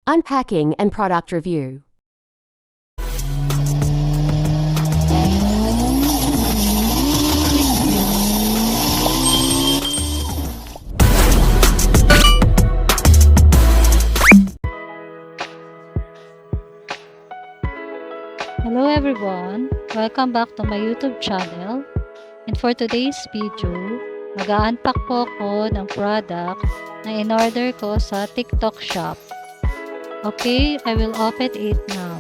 Unpacking and product review. Hello everyone! Welcome back to my YouTube channel. And for today's video, mag-a-unpack po ako ng product na in-order ko sa TikTok shop. Okay, I will open it now.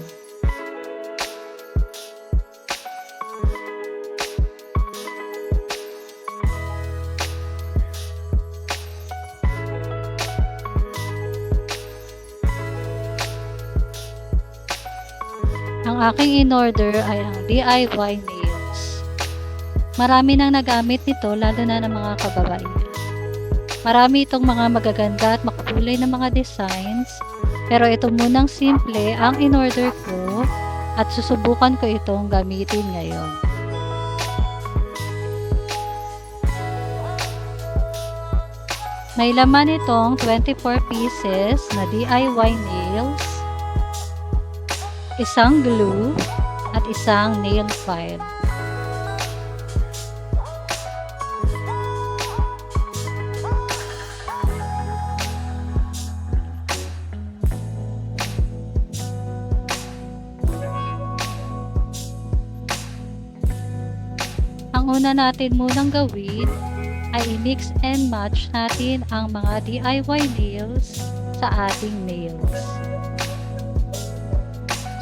Ang aking in-order ay ang DIY nails. Marami nang nagamit nito lalo na ng mga kababaihan. Marami itong mga magaganda at makulay na mga designs, pero ito munang simple ang in-order ko at susubukan ko itong gamitin ngayon. May laman itong 24 pieces na DIY nails, isang glue, at isang nail file. Ang una natin munang gawin ay i-mix and match natin ang mga DIY nails sa ating nails.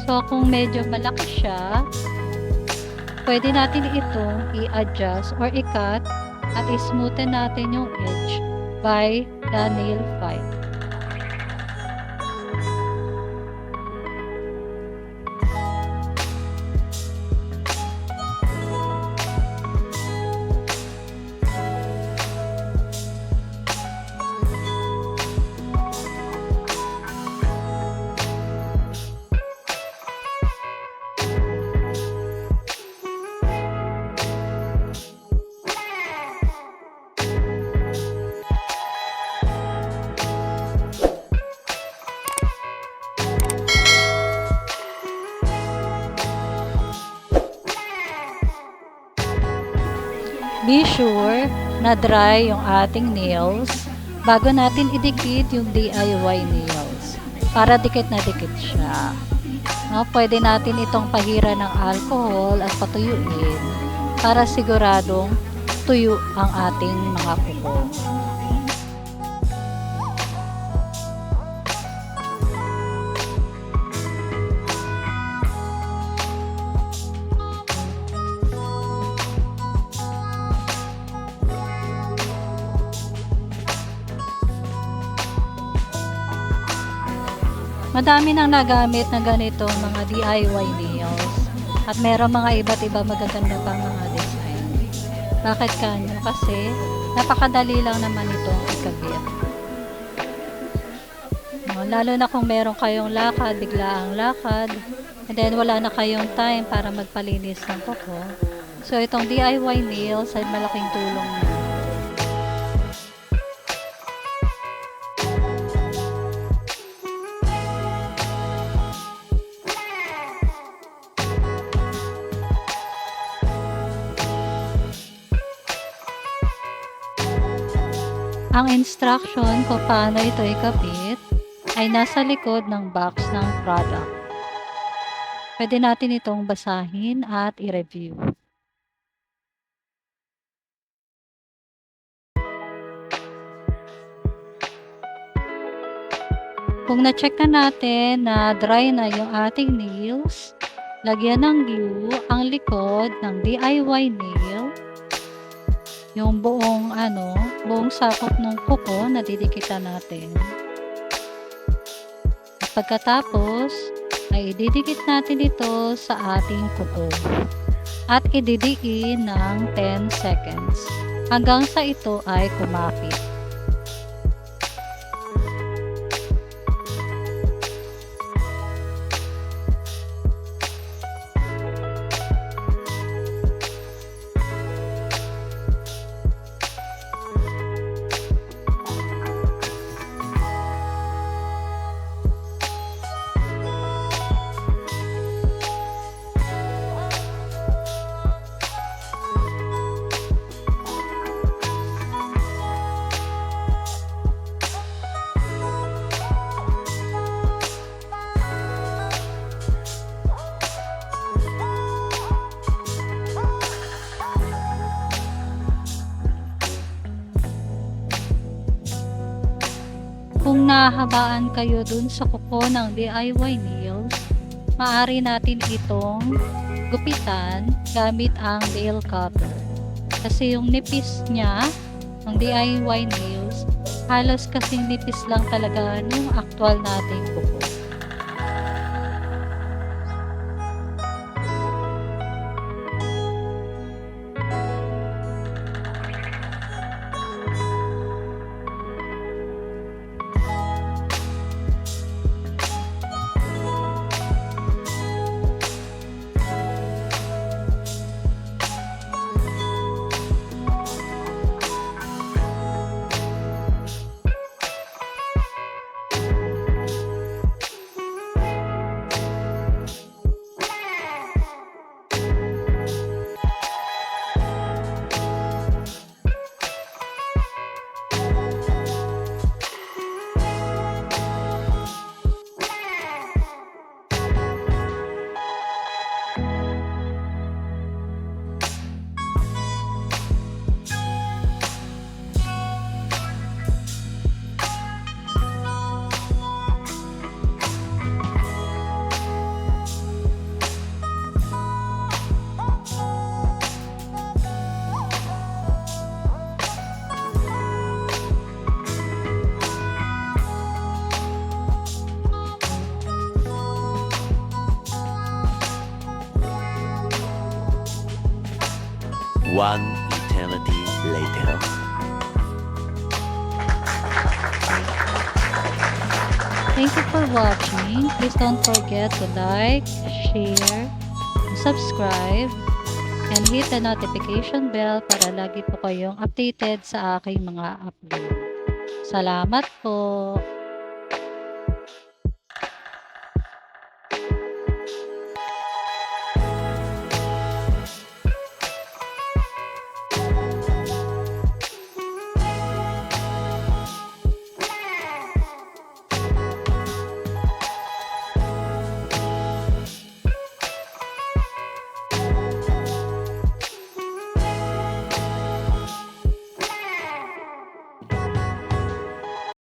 So, kung medyo malaki siya, pwede natin itong i-adjust or i-cut at i-smoothen natin yung edge by the nail file. Be sure na dry yung ating nails bago natin idikit yung DIY nails para dikit na dikit siya. No, pwede natin itong pahira ng alcohol at patuyuin para siguradong tuyo ang ating mga kuko. Madami nang nagamit na ganito mga DIY nails at meron mga iba't iba magaganda pang mga design. Bakit kanyo? Kasi napakadali lang naman itong ikabit. No, lalo na kung meron kayong lakad, biglaang lakad, and then wala na kayong time para magpalinis ng kuko. So itong DIY nails ay malaking tulong na. Ang instruction kung paano ito ikabit ay nasa likod ng box ng product. Pwede natin itong basahin at i-review. Kung na-check na natin na dry na yung ating nails, lagyan ng glue ang likod ng DIY nail. Yung buong sakop ng kuko na didikitan natin. At pagkatapos, ay ididikit natin ito sa ating kuko. At ididiin ng 10 seconds hanggang sa ito ay kumapit. Kung nahahabaan kayo dun sa kuko ng DIY nails, maaari natin itong gupitan gamit ang nail cutter. Kasi yung nipis niya, ng DIY nails, halos kasing nipis lang talaga nung actual nating kuko. One eternity later. Thank you for watching. Please don't forget to like, share, subscribe, and hit the notification bell para lagi po kayong updated sa aking mga upload. Salamat po!